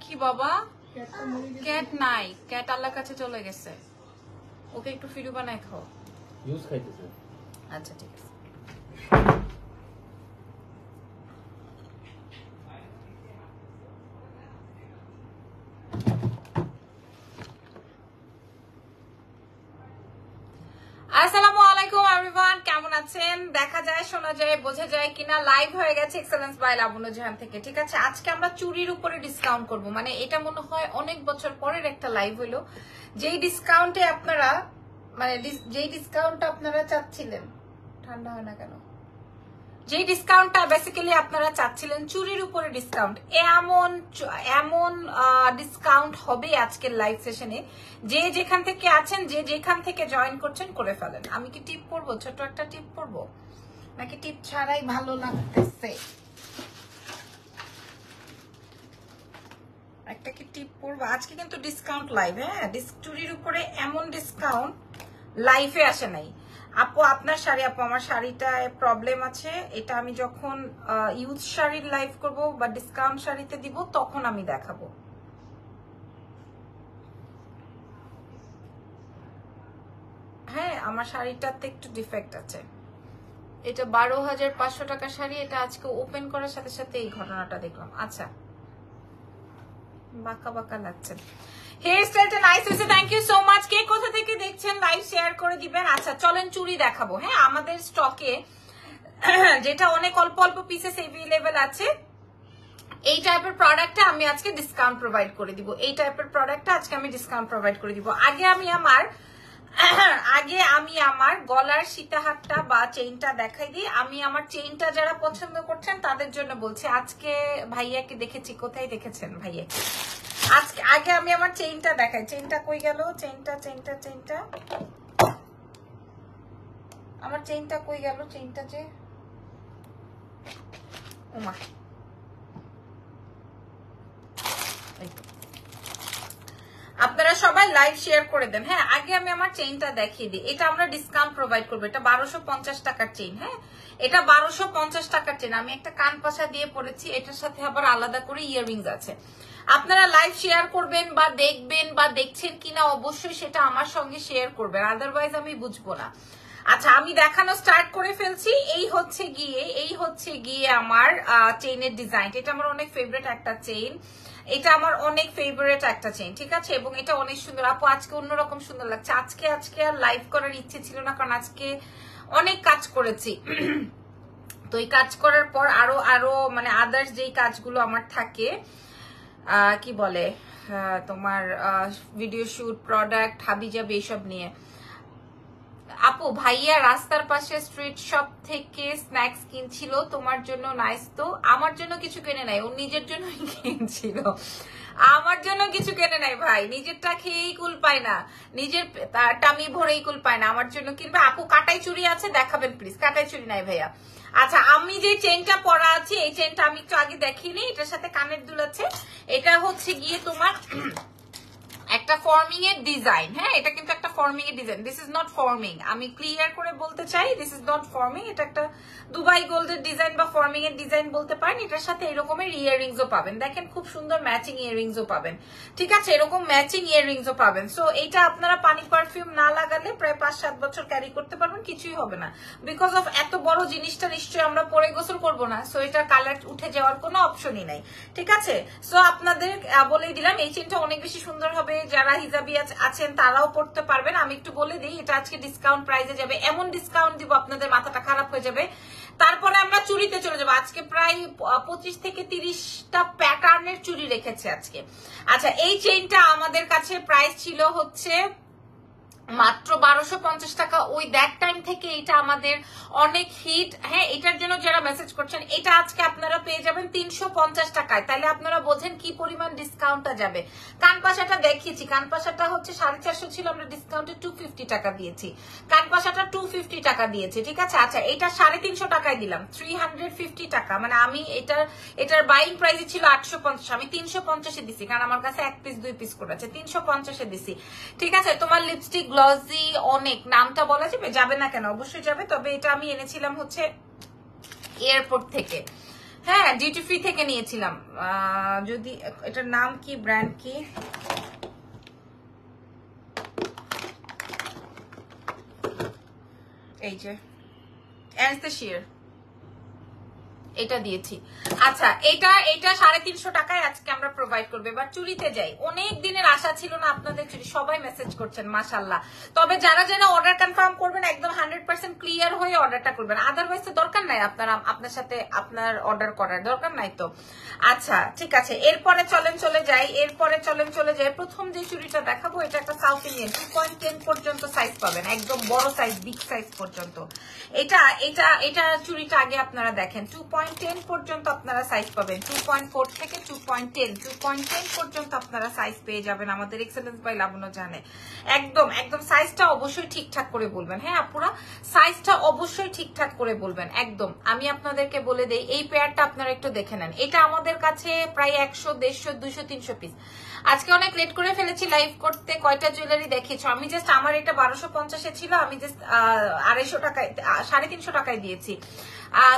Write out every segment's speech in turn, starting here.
কি বাবা ক্যাট নাই, ক্যাট আল্লাহর কাছে চলে গেছে। ওকে একটু ফিরু বানায় খাও। ইউজ খাইতেছে। আচ্ছা ঠিক আছে। আসসালামু আলাইকুম এভরিওয়ান, কেমন আছেন? দেখা যায়, শোনা যায়, বোঝা যায় কিনা লাইভ হয়ে গেছে এক্সেলেন্স বাই লাবণ্য জাহান থেকে। ঠিক আছে, আজকে আমরা চুরির উপরে ডিসকাউন্ট করব। মানে এটা মনে হয় অনেক বছর পরের একটা লাইভ হলো, যেই ডিসকাউন্টে আপনারা যেই ডিসকাউন্টটা আপনারা চাচ্ছিলেন। ঠান্ডা হয় না কেন? যে ডিসকাউন্টটা বেসিক্যালি আপনারা চাচ্ছিলেন, চুরির উপরে ডিসকাউন্ট, এমন ডিসকাউন্ট হবে আজকের লাইভ সেশনে। যে যেখান থেকে আছেন, যে যেখান থেকে জয়েন করছেন, করে ফেলেন। আমি কি টিপ পড়বো? ছোট একটা টিপ পড়বো নাকি টিপ ছাড়াই ভালো লাগতেছে? একটা কি টিপ পড়বো? আজকে কিন্তু ডিসকাউন্ট লাইভ। হ্যাঁ, চুরির উপরে এমন ডিসকাউন্ট লাইভে আসে নাই। আপু আপনার শাড়ি, আপু আমার শাড়িটায় প্রবলেম আছে। এটা আমি যখন ইউজ শাড়ির লাইভ করব বা ডিসকাউন্ট শাড়িতে দিব তখন আমি দেখাবো। হ্যাঁ, আমার শাড়িটাতে একটু ডিফেক্ট আছে। এটা 12,500 টাকার শাড়ি। এটা আজকে ওপেন করার সাথে সাথে এই ঘটনাটা দেখলাম। আচ্ছা, বাঁকা বাঁকা লাগছে। হেয়ার স্টাইলটা নাইস হয়েছে, থ্যাংক ইউ সো মাচ। কে কোথা থেকে দেখছেন লাইভ শেয়ার করে দিবেন। আচ্ছা চলেন চুড়ি দেখাবো। হ্যাঁ, আমাদের স্টকে যেটা অনেক অল্প অল্প পিসেস এভেলেবেল আছে, এই টাইপের প্রোডাক্টটা আমি আজকে ডিসকাউন্ট প্রোভাইড করে দিব। এই টাইপের প্রোডাক্টটা আজকে আমি ডিসকাউন্ট প্রোভাইড করে দিব। আগে আমি আমার গলার সীতাহারটা বা চেইনটা দেখাই দিই। আমি আমার চেইনটা যারা পছন্দ করছেন তাদের জন্য বলছি। আজকে ভাইয়াকে দেখেছি, কোথায় দেখেছেন ভাইয়াকে? আজকে আগে আমি আমার চেইনটা দেখাই। চেইনটা কই গেল? চেইনটা আমার চেইনটা কই গেল? চেইনটা যে ওমা, আপনারা সবাই লাইভ শেয়ার করে দেন। হ্যাঁ, আগে আমি আমার চেইনটা দেখিয়ে দিই। এটা আমরা ডিসকাউন্ট প্রোভাইড করবো। এটা 1250 টাকার চেইন। হ্যাঁ, এটা 1250 টাকার চেইন। আমি একটা কান পাশা দিয়ে পড়েছি, এটার সাথে আবার আলাদা করে ইয়াররিংস আছে। আপনারা লাইভ শেয়ার করবেন বা দেখবেন বা দেখছেন কিনা অবশ্যই সেটা আমার সঙ্গে শেয়ার করবেন, আদারওয়াইজ আমি বুঝবো না। আচ্ছা, আমি দেখানো স্টার্ট করে ফেলছি। এই হচ্ছে গিয়ে আমার চেইনের ডিজাইন। এটা আমার অনেক ফেভারিট একটা চেইন। এটা আমার অনেক ফেভারিট একটা চেইন। ঠিক আছে, এবং এটা অনেক সুন্দর। আপু আজকে অন্যরকম সুন্দর লাগছে। আজকে আর লাইভ করার ইচ্ছে ছিল না, কারণ আজকে অনেক কাজ করেছি। তো এই কাজ করার পর আরো মানে আদার্স যেই কাজগুলো আমার থাকে, কি বলে তোমার ভিডিও শুট, প্রোডাক্ট, হাবিজাবি, এইসব নিয়ে। আপু ভাইয়া রাস্তার পাশে স্ট্রিট শপ থেকে স্ন্যাক্স কিনছিল, তোমার জন্য নাইস। তো আমার জন্য কিছু কেনে নাই, ও নিজের জন্যই কিনছিল। আমার জন্য কিছু কেনে নাই ভাই, নিজেরটা খেয়েই কুল পায় না, নিজের টামি ভরেই কুল পায় না, আমার জন্য কিনবে। আপু কাটাই চুড়ি আছে, দেখাবেন প্লিজ। কাটাই চুড়ি নাই ভাইয়া। আচ্ছা, আমি যে চেনটা পরা আছি, এই চেনটা আমি একটু আগে দেখিনি। এটার সাথে কানের দুল আছে। এটা হচ্ছে গিয়ে তোমার একটা ফর্মিং এর ডিজাইন। হ্যাঁ, এটা কিন্তু একটা ফর্মিং এর design. This is not forming, আমি ক্লিয়ার করে বলতে চাই, দিস ইজ নট ফর্মিং। এটা একটা দুবাই গোল্ডের ডিজাইন বা ফর্মিং এর ডিজাইন বলতে পারেন। এটার সাথে এরকমের ইয়াররিংসও পাবেন। দেখেন খুব সুন্দর ম্যাচিং ইয়াররিংসও পাবেন। ঠিক আছে, এরকম ম্যাচিং ইয়াররিংসও পাবেন। সো এইটা আপনারা পানি পারফিউম না লাগালে প্রায় 5-7 বছর ক্যারি করতে পারবেন, কিছুই হবে না। বিকজ অফ এত বড় জিনিসটা নিশ্চয়ই আমরা পরে গোসল করবো না, সো এটা কালার উঠে যাওয়ার কোনো অপশনই নাই। ঠিক আছে, সো আপনাদের বলেই দিলাম এই চেনটা অনেক বেশি সুন্দর হবে। যারা হিজাবি আছেন তারাও পড়তে পারবেন। আমি একটু বলে দিই, এটা আজকে ডিসকাউন্ট প্রাইসে যাবে। এমন ডিসকাউন্ট দিব আপনাদের মাথাটা খারাপ হয়ে যাবে। তারপরে আমরা চুড়িতে চলে যাবো। আজকে প্রায় 25 থেকে 30টা প্যাটার্নের চুড়ি রেখেছে আজকে। আচ্ছা, এই চেইনটা আমাদের কাছে প্রাইস ছিল হচ্ছে মাত্র 1250 টাকা। ওই দ্যাট টাইম থেকে এটা আমাদের অনেক হিট। হ্যাঁ, এটার জন্য যারা মেসেজ করছেন, এটা আজকে আপনারা পেয়ে যাবেন 350 টাকায়। তাহলে আপনারা বোঝেন কি পরিমাণ ডিসকাউন্টটা যাবে। কানপাশাটা দেখিয়েছি, কানপাশাটা হচ্ছে 450 ছিল, আমরা ডিসকাউন্টে 250 টাকা দিয়েছি। কানপাশাটা 250 টাকা দিয়েছি। ঠিক আছে, আচ্ছা এটা 350 টাকায় দিলাম, 350 টাকা। মানে আমি এটার বাইং প্রাইস ছিল 850, আমি 350-এ দিছি, কারণ আমার কাছে 1 পিস 2 পিস করে আছে, 350-এ দিছি। ঠিক আছে, তোমার লিপস্টিক গ্লসি অনেক, নামটা বলা যাবে না কেন? অবশ্যই যাবে। তবে এটা আমি এনেছিলাম হচ্ছে এয়ারপোর্ট থেকে। হ্যাঁ ডিউটি ফ্রি থেকে নিয়েছিলাম। যদি এটার নাম কি, ব্র্যান্ড কি, এই যে অ্যানস্টেশিয়ার, এটা দিয়েছি। আচ্ছা এটা 350 টাকায় আজকে আমরা প্রোভাইড করবো। এবার চুরিতে যাই। অনেক দিনের আশা ছিল না আপনাদের চুরি, সবাই মেসেজ করছেন মাশাআল্লাহ। তবে যারা যারা অর্ডার কনফার্ম করবেন একদম 100% ক্লিয়ার হয়ে অর্ডারটা করবেন, আদারওয়াইজ তো দরকার নাই আপনার সাথে আপনার অর্ডার করার দরকার নাই তো। আচ্ছা ঠিক আছে, এরপরে চলে যাই। প্রথম যে চুরিটা দেখাবো এটা একটা সাউথ ইন্ডিয়ান 2.10 পর্যন্ত সাইজ পাবেন, একদম বড় সাইজ, বিগ সাইজ পর্যন্ত। এটা চুরিটা আগে আপনারা দেখেন। 2.10 পর্যন্ত আপনারা সাইজ পাবেন, 2.4 থেকে 2.10 পর্যন্ত আপনারা সাইজ পেয়ে যাবেন। আমাদের এক্সেলেন্স বাই লাবণ্য জানে। একদম সাইজটা অবশ্যই ঠিকঠাক করে বলবেন। হ্যাঁ আপুরা, সাইজটা অবশ্যই ঠিকঠাক করে বলবেন। একদম আমি আপনাদেরকে বলে দেই, এই পেয়ারটা আপনারা একটু দেখে নেন। এটা আমাদের কাছে প্রায় 100, 150, 200, 300 পিস। আজকে অনেক লেট করে ফেলেছি লাইভ করতে, কয়টা জুয়েলারি দেখিয়েছো। আমি জাস্ট আমার এটা 1250 ছিল, আমি জাস্ট 250 টাকায় 350 টাকায় দিয়েছি।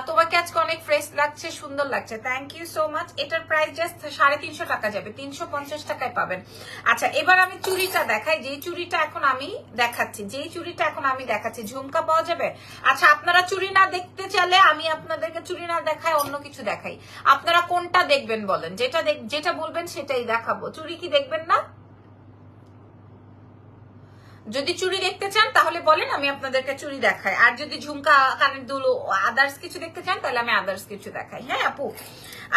তোমাকে আজকে অনেক ফ্রেশ লাগছে, সুন্দর লাগছে, থ্যাংক ইউ সো মাচ। এটার প্রাইস জাস্ট 350 টাকা যাবে, 350 টাকায় পাবেন। আচ্ছা এবার আমি চুড়িটা দেখাই, যেই চুড়িটা এখন আমি দেখাচ্ছি। ঝুমকা পাওয়া যাবে। আচ্ছা আপনারা চুড়ি না দেখতে চাইলে আমি আপনাদেরকে চুড়ি না দেখাই, অন্য কিছু দেখাই। আপনারা কোনটা দেখবেন বলেন, যেটা বলবেন সেটাই দেখাবো। চুড়ি কি দেখবেন না? যদি চুড়ি দেখতে চান তাহলে বলেন, আমি আপনাদেরকে চুড়ি দেখাই। আর যদি ঝুমকা, কানের দুল, আদার্স কিছু দেখতে চান তাহলে আমি আদার্স কিছু দেখাই। হ্যাঁ আপু,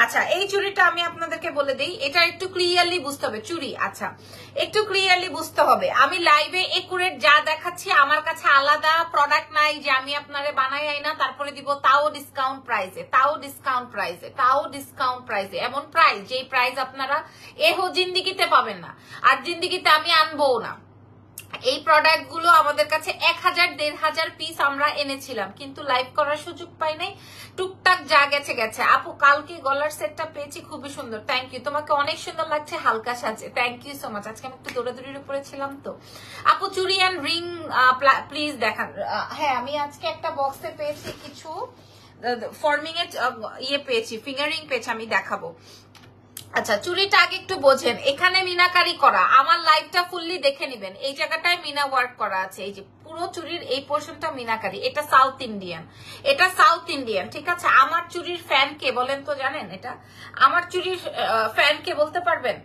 আচ্ছা এই চুড়িটা আমি আপনাদেরকে বলে দিই, এটা একটু ক্লিয়ারলি বুঝতে হবে। চুড়ি আচ্ছা একটু ক্লিয়ারলি বুঝতে হবে। আমি লাইভে একুরেট যা দেখাচ্ছি, আমার কাছে আলাদা প্রোডাক্ট নাই যে আমি আপনারে বানাই আইনা তারপরে দিব, তাও ডিসকাউন্ট প্রাইসে, এমন প্রাইস যেই প্রাইস আপনারা এহো জিন্দিগিতে পাবেন না, আর জিন্দিগিতে আমি আনবো না। এই প্রোডাক্ট গুলো আমাদের কাছে 1000-1500 পিস আমরা এনেছিলাম, কিন্তু লাইভ করার সুযোগ পাই নাই। টুকটাক যা গেছে। আপু কালকে গলার সেটটা পেয়েছি, খুবই সুন্দর, থ্যাংক ইউ। তোমাকে অনেক সুন্দর লাগছে হালকা সাজে, থ্যাংক ইউ সো মাচ। আজকে আমি একটু দৌড়াদৌড়ির উপরে ছিলাম তো। আপু চুড়ি অ্যান্ড রিং প্লিজ দেখান। হ্যাঁ আমি আজকে একটা বক্সে পেয়েছি কিছু ফর্মিং এর পেয়েছি, ফিঙ্গারিং পেয়েছি, আমি দেখাবো। আচ্ছা চুড়িটা আগে একটু বোঝেন, এখানে মিনাকারি করা, আমার লাইভটা ফুললি দেখে নিবেন। এই জায়গাটায় মিনা ওয়ার্ক করা আছে, এই যে পুরো চুড়ির এই পোর্শনটা মিনাকারি। এটা সাউথ ইন্ডিয়ান, ঠিক আছে। আমার চুড়ির ফ্যান কে বলেন তো, জানেন এটা আমার চুড়ির ফ্যান কে বলতে পারবেন?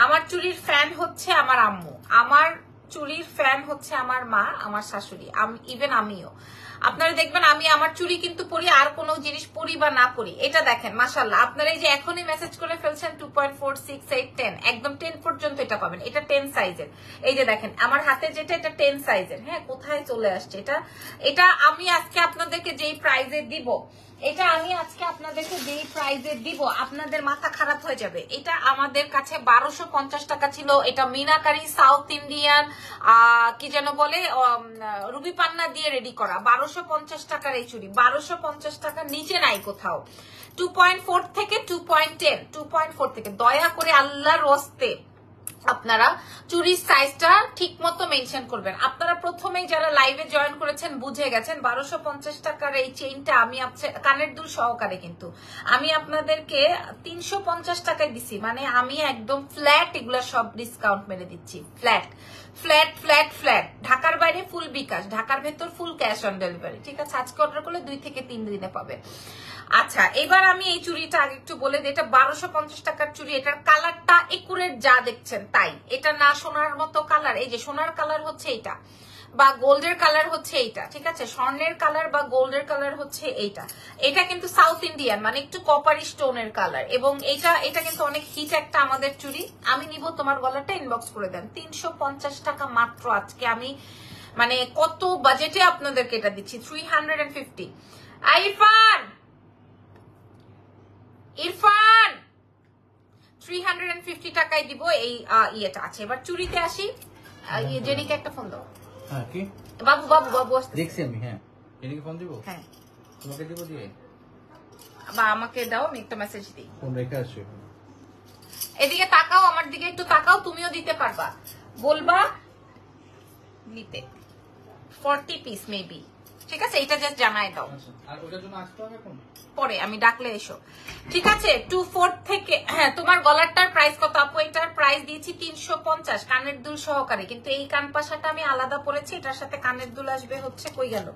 আমার চুড়ির ফ্যান হচ্ছে আমার আম্মু, আমার চুড়ির ফ্যান হচ্ছে আমার মা, আমার শাশুড়ি, ইভেন আমিও। আপনারা দেখবেন আমি আমার চুড়ি কিন্তু পরি, আর কোনো জিনিস পরি বা না পরি। এটা দেখেন মাশাআল্লাহ, আপনারা এই যে এখনই মেসেজ করে ফেলছেন 2.4, 6, 8, 10, একদম 10 পর্যন্ত এটা পাবেন। এটা 10 সাইজের, এই যে দেখেন আমার হাতে যেটা, এটা 10 সাইজের। হ্যাঁ কোথায় চলে আসছে এটা আমি আজকে আপনাদেরকে যেই প্রাইজে দিব, আপনাদের মাথা খারাপ হয়ে যাবে। এটা আমাদের কাছে 1250 টাকা ছিল। এটা মিনাকারি সাউথ ইন্ডিয়ান কি যেন বলে, রুবি পান্না দিয়ে রেডি করা। 1250 টাকার এই চুড়ি, 1250 টাকার নিচে নাই কোথাও। 2.4 থেকে 2.4 থেকে দয়া করে আল্লাহর ওয়াস্তে আপনারা চুরির সাইজটা ঠিক মতো মেনশন করবেন। আপনারা প্রথমেই যারা লাইভে জয়েন করেছেন বুঝে গেছেন 1250 টাকার এই চেইনটা আমি কানের দুল সহকারে কিন্তু আমি আপনাদেরকে 350 টাকায় দিছি। মানে আমি একদম ফ্ল্যাট এগুলা সব ডিসকাউন্ট মেরে দিচ্ছি, ফ্ল্যাট। ঢাকার বাইরে ফুল বিকাশ, ঢাকার ভেতর ফুল ক্যাশ অন ডেলিভারি, ঠিক আছে। আজকে অর্ডার করলে 2 থেকে 3 দিনে পাবে। আচ্ছা এবার আমি এই চুড়িটা আগে একটু বলে দিই, এটা 1250 টাকার চুড়ি। এটার কালারটা একুরেট যা দেখছেন তাই, এটা না সোনার মতো কালার। এই যে সোনার কালার হচ্ছে এইটা, বা গোল্ডের কালার হচ্ছে এইটা, ঠিক আছে। স্বর্ণের কালার বা গোল্ডের কালার হচ্ছে এইটা। এটা কিন্তু সাউথ ইন্ডিয়ান, মানে একটু কপারি স্টোনের কালার, এবং এটা কিন্তু অনেক হিট একটা আমাদের চুড়ি। আমি নিব, তোমার গলাটা ইনবক্স করে দেন। 350 টাকা মাত্র আজকে আমি, মানে কত বাজেটে আপনাদেরকে এটা দিচ্ছি, 350। ইরফান 350 টাকায় দিব এই ইয়েটা আছে। এবার চুড়িতে আসি। জেনিকে একটা ফোন দাও। হ্যাঁ কি বাবু আসতে দেখছি আমি। হ্যাঁ জেনিকে ফোন দিব। হ্যাঁ তোমাকে দিব দিয়ে, বা আমাকে দাও, আমি একটা মেসেজ দিই। ফোন রেখে আসছি। এদিকে তাকাও, আমার দিকে একটু তাকাও, তুমিও দিতে পারবা, বলবা নিতে 40 পিস মেবি, ঠিক আছে। এটা জাস্ট জানাই দাও। আর ওটার জন্য আসতে হবে এখন। পরে আমি ডাকলে এসো, ঠিক আছে? 24 থেকে হ্যাঁ, তোমার গলারটার প্রাইস কত আপু? এটার প্রাইস দিয়েছি 350 কানের দুল সহকারে, কিন্তু এই কান পাশাটা আমি আলাদা পরেছি, এটার সাথে কানের দুল আসবে হচ্ছে, কই গেল,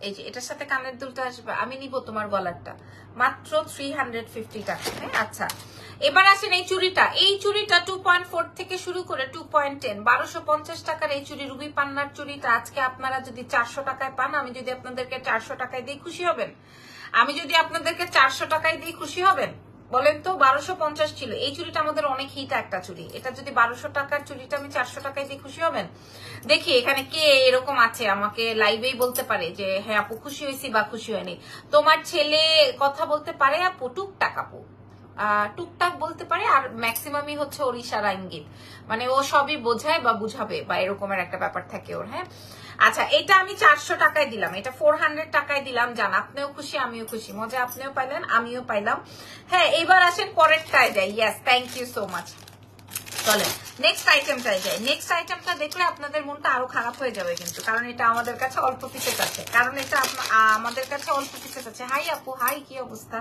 এই যে এটার সাথে কানের দুলটা আসবে। আমি নিব তোমার গলারটা মাত্র 350 টাকা। হ্যাঁ আচ্ছা, এবার আসেন এই চুড়িটা। এই চুড়িটা 2.4 থেকে শুরু করে 2.10, 1250 টাকার এই চুড়ি, রুবি পান্নার চুড়িটা আজকে আপনারা যদি 400 টাকায় পান, আমি যদি আপনাদেরকে 400 টাকায় দিই খুশি হবেন? আমি যদি আপনাদেরকে 400 টাকায় দিই খুশি হবেন? বলেন তো। 1250 ছিল এই চুড়িটা, আমাদের অনেক হিট একটা চুড়ি। এটা যদি 1200 টাকার চুড়িটা আমি 400 টাকায় দিয়ে খুশি হবেন? দেখি এখানে কে এরকম আছে আমাকে লাইভেই বলতে পারে যে হ্যাঁ আপু খুশি হয়েছি বা খুশি হয়নি। তোমার ছেলে কথা বলতে পারে আপু? টুকটাক আপু, টুকটাক বলতে পারে, আর ম্যাক্সিমামই হচ্ছে ওর ইশারা ইঙ্গিত, মানে ও সবই বোঝায় বা বুঝাবে বা এরকমের একটা ব্যাপার থাকে ওর। হ্যাঁ আচ্ছা, এটা আমি 400 টাকায় দিলাম, এটা 400 টাকায় দিলাম। জান আপনিও খুশি আমিও খুশি, মজা আপনিও পাইলেন আমিও পাইলাম। হ্যাঁ এবার আসেন পরেরটায় যাই। Yes, thank you so much. চলেন নেক্সট আইটেমটাই যাই। নেক্সট আইটেমটা দেখলে আপনাদের মনটা আরো খারাপ হয়ে যাবে কিন্তু, কারণ এটা আমাদের কাছে অল্প পিসেস আছে, কারণ এটা আমাদের কাছে অল্প পিসেস আছে। হাই আপু, হাই, কি অবস্থা?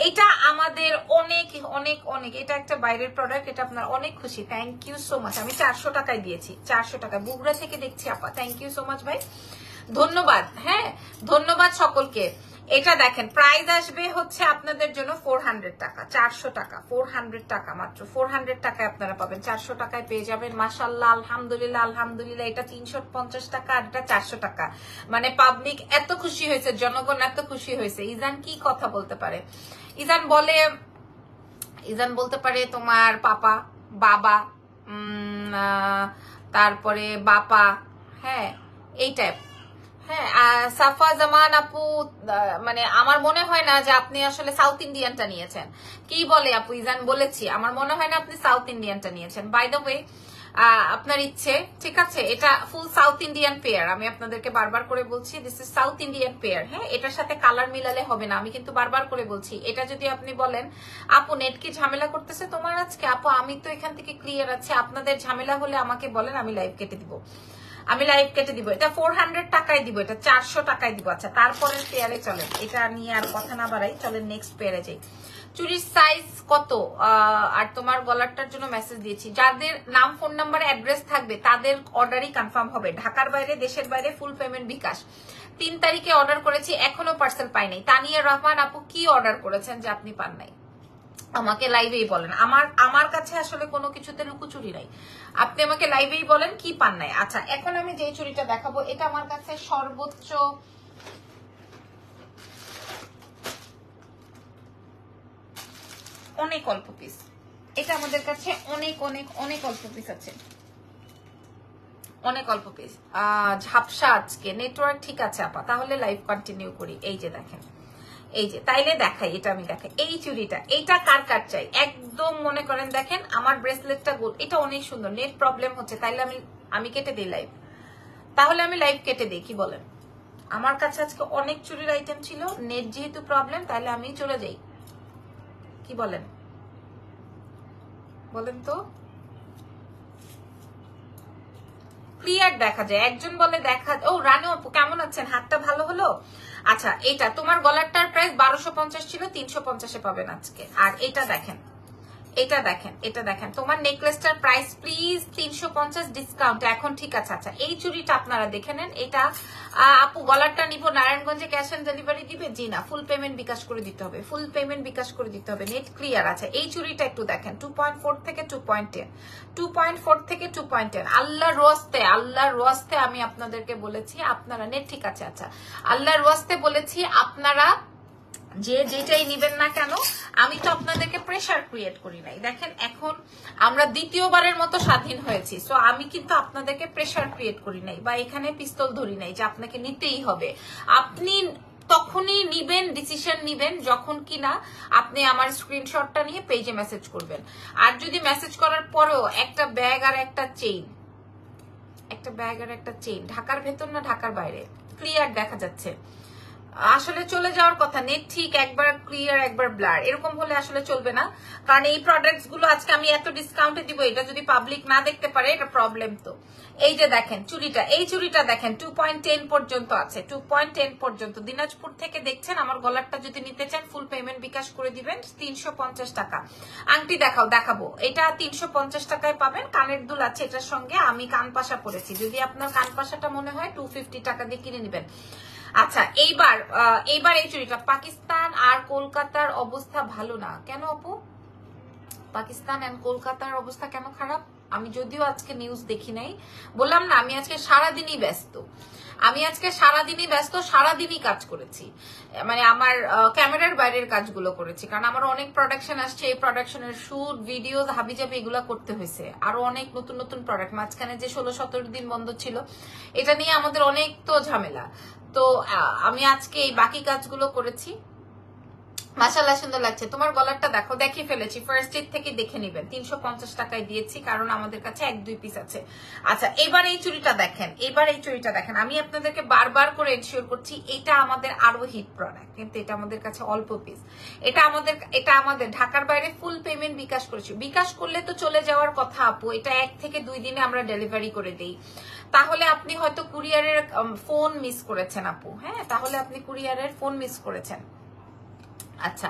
এটা আমাদের অনেক অনেক অনেক, এটা একটা বাইরের প্রোডাক্ট, এটা আপনার অনেক খুশি। Thank you so much. আমি 400 টাকায় দিয়েছি, 400 টাকা। বুগড়া থেকে দেখছি আপা, থ্যাংক ইউ সো মাচ ভাই, ধন্যবাদ। হ্যাঁ ধন্যবাদ সকলকে। এটা দেখেন প্রাইস আসবে হচ্ছে আপনাদের জন্য 400 টাকা, 400 টাকা, 400 টাকা, মাত্র 400 টাকায় আপনারা পাবেন, 400 টাকায় পেয়ে যাবেন। মাশাআল্লাহ, আলহামদুলিল্লাহ, আলহামদুলিল্লাহ। এটা 350 টাকা আর এটা 400 টাকা। মানে পাবলিক এত খুশি হয়েছে, জনগণ এত খুশি হয়েছে। ইজান কি কথা বলতে পারে? ইজান বলতে পারে তোমার পাপা, বাবা, তারপরে বাপা, হ্যাঁ এই টাইপ। হ্যাঁ সাফা জামান আপু, মানে আমার মনে হয় না যে আপনি আসলে সাউথ ইন্ডিয়ানটা নিয়েছেন। কি বলে আপু? ইজান বলেছি, আমার মনে হয় না আপনি সাউথ ইন্ডিয়ানটা নিয়েছেন। বাই দ্য ওয়ে আপনার ইচ্ছে, ঠিক আছে? এটা ফুল সাউথ ইন্ডিয়ান পেয়ার, আমি আপনাদেরকে বারবার করে বলছি this is south Indian pair. হ্যাঁ এটার সাথে কালার মিলালে হবে না, আমি কিন্তু বারবার করে বলছি। এটা যদি আপনি বলেন আপু নেট কি ঝামেলা করতেছে তোমার আজকে, আপু আমি তো এখান থেকে ক্লিয়ার আছে, আপনাদের ঝামেলা হলে আমাকে বলেন, আমি লাইভ কেটে দিব, আমি লাইভ কেটে দিব। এটা 400 টাকায় দিব, এটা 400 টাকায় দিব। আচ্ছা তারপরের পেয়ারে চলেন, এটা নিয়ে আর কথা না বাড়াই, চলেন নেক্সট পেয়ারে যাই। চুরির সাইজ কত আর তোমার গলারটার জন্য মেসেজ দিয়েছি। যাদের নাম, ফোন নাম্বার, অ্যাড্রেস থাকবে তাদের অর্ডারই কনফার্ম হবে। ঢাকার বাইরে, দেশের বাইরে ফুল পেমেন্ট বিকাশ। 3 তারিখে অর্ডার করেছি, এখনো পার্সেল পাই নাই। তানিয়া রহমান আপু কি অর্ডার করেছেন যে আপনি পান নাই? আমাকে লাইভেই বলেন। আমার কাছে আসলে কোনো কিছুতে লুকোচুরি নাই, আপনি আমাকে লাইভেই বলেন কি পান নাই। আচ্ছা এখন আমি যে চুড়িটা দেখাবো, এটা আমার কাছে সর্বোচ্চ অনেক অল্প পিস, এটা আমাদের কাছে অনেক অনেক অনেক অল্প পিস আছে, অনেক অল্প পিস। ঝাপসা আজকে নেটওয়ার্ক, ঠিক আছে আপা, তাহলে লাইভ কন্টিনিউ করি। এই যে দেখেন, এই যে তাইলে দেখাই, এটা আমি দেখাই এই চুড়িটা। এইটা কার কার চাই একদম মনে করেন, দেখেন আমার ব্রেসলেটটা গোল, এটা অনেক সুন্দর। নেট প্রবলেম হচ্ছে, তাইলে আমি কেটে দিই লাইভ, তাহলে আমি লাইভ কেটে দিই, কি বলেন? আমার কাছে আজকে অনেক চুড়ির আইটেম ছিল, নেট যেহেতু প্রবলেম তাইলে আমি চলে যাই, কি বলেন? বলেন তো, ক্লিয়ার দেখা যায়। একজন বলে দেখা, ও রানু আপু কেমন আছেন, হাতটা ভালো হলো? আচ্ছা এটা তোমার গলারটার প্রাইস 1250 ছিল, 350-এ পাবেন আজকে। আর এটা দেখেন, এটা দেখেন, এটা দেখেন, তোমার নেকলেসটার প্রাইস প্লিজ 350 ডিসকাউন্ট এখন, ঠিক আছে? আচ্ছা এই চুড়িটা আপনারা দেখে নেন। এটা আপু গলারটা নিব নারায়ণগঞ্জে ক্যাশ অন ডেলিভারি দিবে? জি না, ফুল পেমেন্ট বিকাশ করে দিতে হবে, ফুল পেমেন্ট বিকাশ করে দিতে হবে। নেট ক্লিয়ার আছে। এই চুড়িটা একটু দেখেন, 2.4 থেকে 2.10, 2.4 থেকে 2.10। আল্লাহর ওয়াস্তে, আল্লাহর ওয়াস্তে আমি আপনাদেরকে বলেছি আপনারা, নেট ঠিক আছে? আচ্ছা আল্লাহর ওয়াস্তে বলেছি আপনারা যে যেটাই নিবেন না কেন, আমি তো আপনাদেরকে প্রেসার ক্রিয়েট করি নাই। দেখেন এখন আমরা দ্বিতীয়বারের মতো স্বাধীন হয়েছি, সো আমি কিন্তু আপনাদেরকে প্রেসার ক্রিয়েট করি নাই বা এখানে পিস্তল ধরি নাই যে আপনাকে নিতেই হবে। আপনি তখনই নিবেন, ডিসিশন নিবেন যখন কিনা আপনি আমার স্ক্রিনশটটা নিয়ে পেজে মেসেজ করবেন। আর যদি মেসেজ করার পরেও একটা ব্যাগ আর একটা চেইন, একটা ব্যাগ আর একটা চেইন, ঢাকার ভেতর না ঢাকার বাইরে, ক্লিয়ার দেখা যাচ্ছে? আসলে চলে যাওয়ার কথা, নেট ঠিক একবার ক্লিয়ার একবার ব্লার, এরকম হলে আসলে চলবে না। কারণ এই প্রোডাক্টস গুলো আজকে আমি এত ডিসকাউন্টে দিব, এটা যদি পাবলিক না দেখতে পারে এটা প্রবলেম। তো এই যে দেখেন চুড়িটা, এই চুড়িটা দেখেন 2.10 পর্যন্ত আছে, 2.10 পর্যন্ত। দিনাজপুর থেকে দেখছেন, আমার গলারটা যদি নিতে চান ফুল পেমেন্ট বিকাশ করে দিবেন 350 টাকা। আংটি দেখাবো, এটা 350 টাকায় পাবেন। কানের দুল আছে এটার সঙ্গে, আমি কান পাশা পরেছি, যদি আপনার কান পাশাটা মনে হয় 250 টাকা দিয়ে কিনে নেবেন। আচ্ছা এইবার এই চুড়িটা, পাকিস্তান আর কলকাতার অবস্থা ভালো না কেন আপু? পাকিস্তান এন্ড কলকাতার অবস্থা কেন খারাপ? আমি যদিও আজকে নিউজ দেখি নাই, বললাম না আমি আজকে সারাদিনই ব্যস্ত, সারাদিনই কাজ করেছি, মানে আমার ক্যামেরার বাইরের কাজগুলো করেছি, কারণ আমার অনেক প্রোডাকশন আসছে, এই প্রোডাকশনের শুট ভিডিও হাবিজাবি এগুলো করতে হয়েছে, আরো অনেক নতুন নতুন প্রোডাক্ট। মাঝখানে যে 16-17 দিন বন্ধ ছিল, এটা নিয়ে আমাদের অনেক তো ঝামেলা। তো আমি আজকে এই বাকি কাজগুলো করেছি। মাশাআল্লাহ সুন্দর লাগছে। তোমার গলারটা দেখো, দেখিয়ে ফেলেছি, ফার্স্ট এড থেকে দেখে নেবেন, 350 টাকায় দিয়েছি, কারণ আমাদের কাছে 1-2 পিস আছে। আচ্ছা এবার এই চুড়িটা দেখেন, আমি আপনাদেরকে বারবার করে এনশিওর করছি, এটা আমাদের আরো হিট প্রোডাক্ট, কিন্তু এটা আমাদের কাছে অল্প পিস। এটা আমাদের ঢাকার বাইরে ফুল পেমেন্ট বিকাশ করেছি, বিকাশ করলে তো চলে যাওয়ার কথা আপু, এটা 1 থেকে 2 দিনে আমরা ডেলিভারি করে দেই। তাহলে আপনি হয়তো কুরিয়ারের ফোন মিস করেছেন আপু, হ্যাঁ তাহলে আপনি কুরিয়ারের ফোন মিস করেছেন। আচ্ছা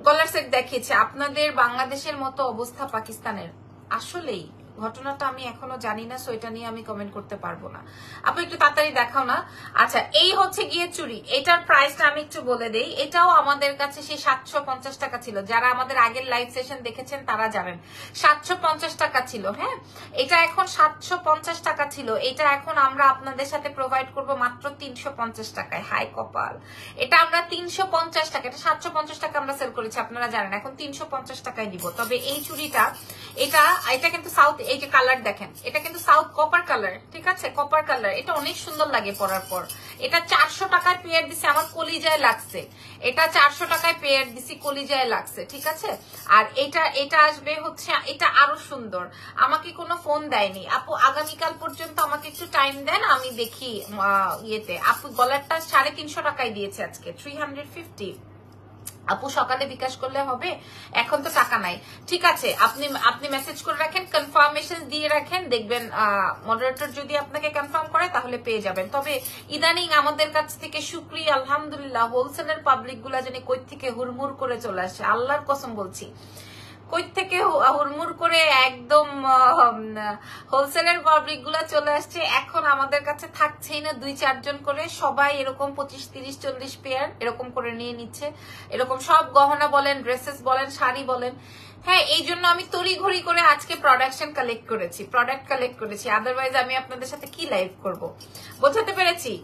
গলার সেট দেখিয়েছে, আপনাদের বাংলাদেশের মতো অবস্থা পাকিস্তানের, আসলেই ঘটনাটা আমি এখনো জানি না, সো এটা নিয়ে আমি কমেন্ট করতে পারবো না। আপনি একটু তাড়াতাড়ি দেখাও না। আচ্ছা এই হচ্ছে গিয়ে চুড়ি, এটার প্রাইসটা আমি একটু বলে দেই, এটাও আমাদের কাছে সেই 750 টাকা ছিল, যারা আমাদের আগের লাইভ সেশন দেখেছেন তারা জানেন 750 টাকা ছিল। হ্যাঁ এটা এখন 750 টাকা ছিল, এটা এখন আমরা আপনাদের সাথে প্রোভাইড করব মাত্র 350 টাকায়। হাই কপাল, এটা আমরা 350 টাকা, এটা 750 টাকা আমরা সেল করেছি আপনারা জানেন, এখন 350 টাকায় দিব। তবে এই চুড়িটা এটা কিন্তু সাউথ, এই যে কালার দেখেন, এটা কিন্তু সাউথ কপার কালার, ঠিক আছে কপার কালার, এটা অনেক সুন্দর লাগে পরার পর। এটা 400 টাকায় পেয়ার দিছি, আমার কলিজায় লাগছে, এটা 400 টাকায় পেয়ার দিছি, কলিজায় লাগছে, ঠিক আছে। আর এটা আসবে হচ্ছে, এটা আরো সুন্দর। আমাকে কোনো ফোন দেয়নি আপু, আগামীকাল পর্যন্ত আমাকে একটু টাইম দেন, আমি দেখি ইয়েতে। আপু গলারটা 350 টাকায় দিয়েছে আজকে, 350। আপু সকালে বিকাশ করলে হবে, এখন তো টাকা নাই। ঠিক আছে আপনি মেসেজ করে রাখেন, কনফার্মেশন দিয়ে রাখেন, দেখবেন মডারেটর যদি আপনাকে কনফার্ম করে তাহলে পেয়ে যাবেন। তবে ইদানিং আমাদের কাছ থেকে শুকরিয়া আলহামদুলিল্লাহ, হোলসেলের পাবলিক গুলা জানি কই থেকে হুড়মুড় করে চলে আসে, আল্লাহর কসম বলছি, কই থেকে হুড়মুড় করে একদম হোলসেলের পাবলিক গুলা চলে আসছে। এখন আমাদের কাছে থাকছেই না 2-4 জন করে, সবাই এরকম 25-30-40 পেয়ার এরকম করে নিয়ে নিচ্ছে, এরকম সব গহনা বলেন, ড্রেসেস বলেন, শাড়ি বলেন। হ্যাঁ এই জন্য আমি তড়িঘড়ি করে আজকে প্রোডাক্ট কালেক্ট করেছি, আদারওয়াইজ আমি আপনাদের সাথে কি লাইভ করব, বোঝাতে পেরেছি?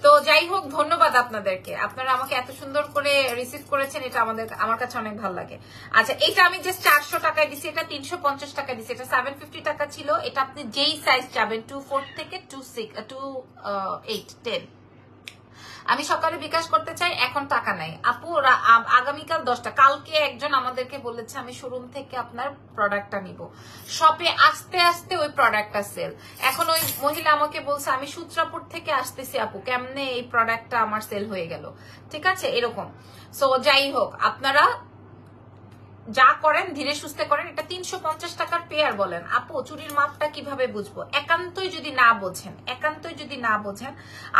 তো যাই হোক, ধন্যবাদ আপনাদেরকে, আপনারা আমাকে এত সুন্দর করে রিসিভ করেছেন, এটা আমার কাছে অনেক ভালো লাগে। আচ্ছা এটা আমি জাস্ট 400 টাকায় দিছি, এটা 350 টাকা দিছি, এটা 750 টাকা ছিল। এটা আপনি যেই সাইজ চাবেন 24 থেকে 28-10। আমি সকালে বিকাশ করতে চাই, এখন টাকা নাই আপু, আগামীকাল 10টা। কালকে একজন আমাদেরকে বলেছে আমি শোরুম থেকে আপনার প্রোডাক্টটা নিব, শপে আসতে আসতে ওই প্রোডাক্টটা সেল। এখন ওই মহিলা আমাকে বলছে আমি সূত্রাপুর থেকে আসতেছি আপু, কেমনে এই প্রোডাক্টটা আমার সেল হয়ে গেল, ঠিক আছে এরকম। সো যাই হোক, আপনারা যা করেন ধীরে সুস্থে করেন। এটা 350 টাকার পেয়ার বলেন আপু, চুরির মাপটা কিভাবে বুঝবো? একান্তই যদি না বোঝেন,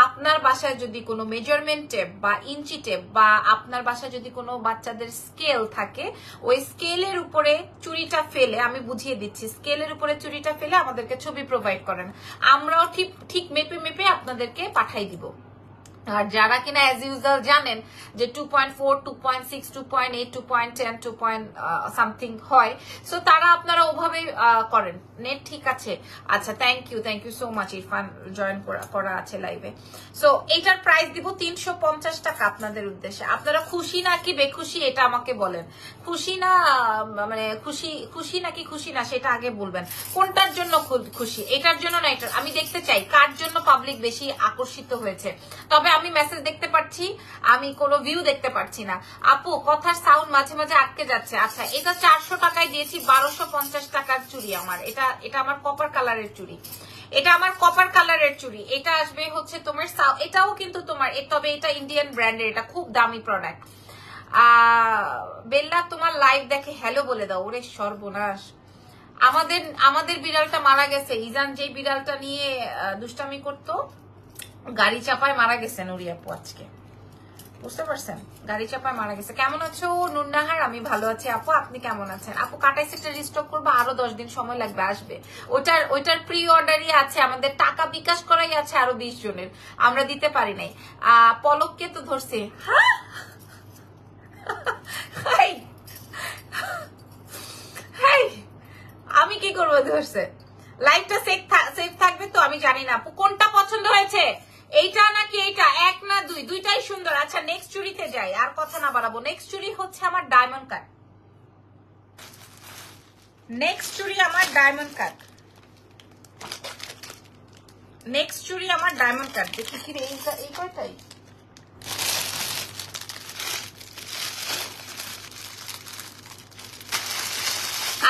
আপনার বাসায় যদি কোনো মেজারমেন্ট টেপ বা ইঞ্চি টেপ বা আপনার বাসায় যদি কোনো বাচ্চাদের স্কেল থাকে, ওই স্কেলের উপরে চুরিটা ফেলে, আমি বুঝিয়ে দিচ্ছি, স্কেলের উপরে চুরিটা ফেলে আমাদেরকে ছবি প্রোভাইড করেন, আমরাও ঠিক মেপে আপনাদেরকে পাঠাই দিব। আর যারা কিনা অ্যাজ ইউজুয়াল জানেন যে 2.4, 2.6, 2.8, 2.10, 2. সামথিং হয়, সো তারা আপনারা ওভাবে করেন। নেট ঠিক আছে? আচ্ছা thank you so much, Irfan join করা আছে লাইভে। সো এটার প্রাইস দিব 350 টাকা আপনাদের উদ্দেশ্যে। আপনারা খুশি নাকি বেখুশি এটা আমাকে বলেন, খুশি না মানে খুশি নাকি খুশি না সেটা আগে বলবেন। কোনটার জন্য খুশি, এটার জন্য না এটার? আমি দেখতে চাই কার জন্য পাবলিক বেশি আকর্ষিত হয়েছে। তবে আমি মেসেজ দেখতে পাচ্ছি, আমি কোনো ভিউ দেখতে পাচ্ছি না। আপু কথার সাউন্ড মাঝে মাঝে আটকে যাচ্ছে। আচ্ছা এটা 400 টাকায় দিয়েছি, 1250 টাকার চুড়ি আমার, এটা আমার কপার কালারের চুড়ি। এটা আমার কপার কালারের চুড়ি, এটা আসবে হচ্ছে তোমার এটাও কিন্তু তোমার, তবে এটা ইন্ডিয়ান ব্র্যান্ডের, এটা খুব দামি প্রোডাক্ট। বেল্লা তোমার লাইভ দেখে হ্যালো বলে দাও। ওরে সর্বনাশ, আমাদের বিড়ালটা মারা গেছে। ইজান যে বিড়ালটা নিয়ে দুষ্টামি করতো, গাড়ি চাপায় মারা গেছে নুরি আপু আজকে, বুঝতে পারছেন? গাড়ি চাপায় মারা গেছে। কেমন আছো নুন্নাহার? আমি ভালো আছি আপু, আপনি কেমন আছেন? আপু কাটাই সেটটা রিস্টক করবো, আরো 10 দিন সময় লাগবে, আসবে। ওইটার প্রি অর্ডারই আছে, আমাদের টাকা বিকাশ করাই আছে আরো 20 জনের, আমরা দিতে পারি নাই। পলককে তো ধরছে। আমি কি করবো ধরছে? লাইভটা সেফ থাকবে তো? আমি জানি না আপু কোনটা পছন্দ হয়েছে, এইটা নাকি এইটা, এক না দুই, দুইটাই সুন্দর। আচ্ছা নেক্সট চুড়িতে যাই, আর কথা না বাড়াবো। নেক্সট চুড়ি হচ্ছে আমার ডায়মন্ড কাট। নেক্সট চুড়ি আমার ডায়মন্ড কাট। নেক্সট চুড়ি আমার ডায়মন্ড কাট। দেখি কি রে, এই কয়টাই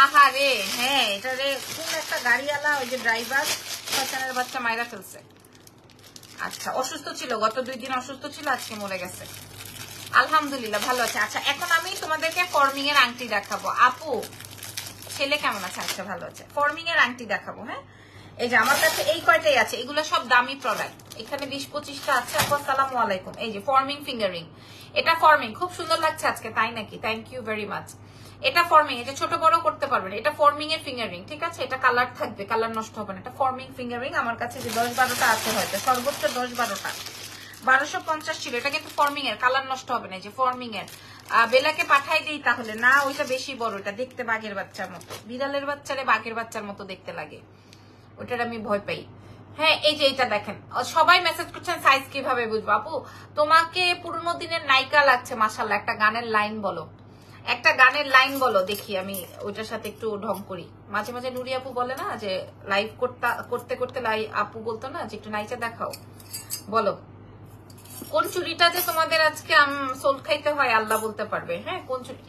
আহারে। হ্যাঁ এটা রে, কোন একটা গাড়িওয়ালা, ওই যে ড্রাইভার শয়তানের বাচ্চা মাইরা ফেলছে। আচ্ছা অসুস্থ ছিল, গত 2 দিন অসুস্থ ছিল, আজকে মরে গেছে। আলহামদুলিল্লাহ ভালো আছে। আচ্ছা এখন আমি তোমাদেরকে ফর্মিং এর আংটি দেখাবো। আপু ছেলে কেমন আছে? আচ্ছা ভালো আছে। ফর্মিং এর আংটি দেখাবো। হ্যাঁ এই যে আমার কাছে এই কয়টাই আছে, এগুলো সব দামি প্রোডাক্ট। এখানে 20-25টা আছে। আপু আসসালামু আলাইকুম। এই যে ফর্মিং ফিঙ্গারিং, এটা ফর্মিং, খুব সুন্দর লাগছে আজকে, তাই নাকি? Thank you very much. এটা ফর্মিং, এটা ছোট বড় করতে পারবেন। এটা ফর্মিং এর ফিঙ্গারিং, ঠিক আছে? এটা কালার থাকবে, কালার নষ্ট হবে না। এটা ফর্মিং ফিঙ্গারিং, আমার কাছে যে 10-12টা আছে, হয়তো সর্বোচ্চ 10-12টা। 1250 ছিল। এটা কিন্তু ফর্মিং এর, কালার নষ্ট হবে না। যে ফর্মিং এর বেলাকে পাঠাই দিই তাহলে। না ওইটা বেশি বড়, এটা দেখতে বাঘের বাচ্চার মতো, বিড়ালের বাচ্চারে বাঘের বাচ্চার মতো দেখতে লাগে, ওইটার আমি ভয় পাই। হ্যাঁ এই যে এটা দেখেন, সবাই মেসেজ করছেন সাইজ কিভাবে বুঝবো। আপু তোমাকে পুরোনো দিনের নায়িকা লাগছে মাশাআল্লাহ, একটা গানের লাইন বলো, একটা গানের লাইন বলো দেখি, আমি ওইটার সাথে একটু ঢং করি। মাঝে মাঝে নুরি আপু বলে না যে লাইভ করতে করতে আপু বলতো না যে একটু নাইচা দেখাও, বলো কোন চুড়িটা যে তোমাদের আজকে সোল খাইতে হয় আল্লাহ বলতে পারবে। হ্যাঁ কোন চুড়ি,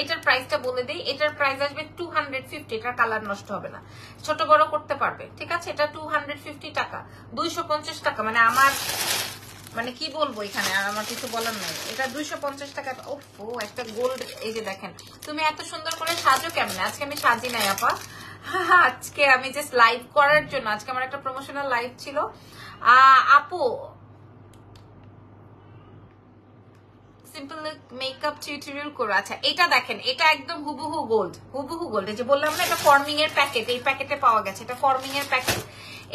এটার প্রাইসটা বলে দেই। এটার প্রাইস আসবে 250, এটার কালার নষ্ট হবে না, ছোট বড় করতে পারবে, ঠিক আছে? এটা 250 টাকা, 250 টাকা, মানে আমার মানে কি বলবো এখানে, আর আমার কিছু বলার নাই। এটা 250 টাকা। ওফো একটা গোল্ড, এই যে দেখেন। তুমি এত সুন্দর করে সাজো কেমনে? আজকে আমি সাজি নাই আপা, আজকে আমি জাস্ট লাইভ করার জন্য, আজকে আমার একটা প্রমোশনাল লাইভ ছিল। আপু সিম্পল মেকআপ টিউটোরিয়াল করো। আচ্ছা এটা দেখেন, এটা একদম হুবহু গোল্ড, হুবহু গোল্ড। এই যে বললাম না এটা ফর্মিং এর প্যাকেট, এই প্যাকেটে পাওয়া গেছে, এটা ফর্মিং এর প্যাকেট।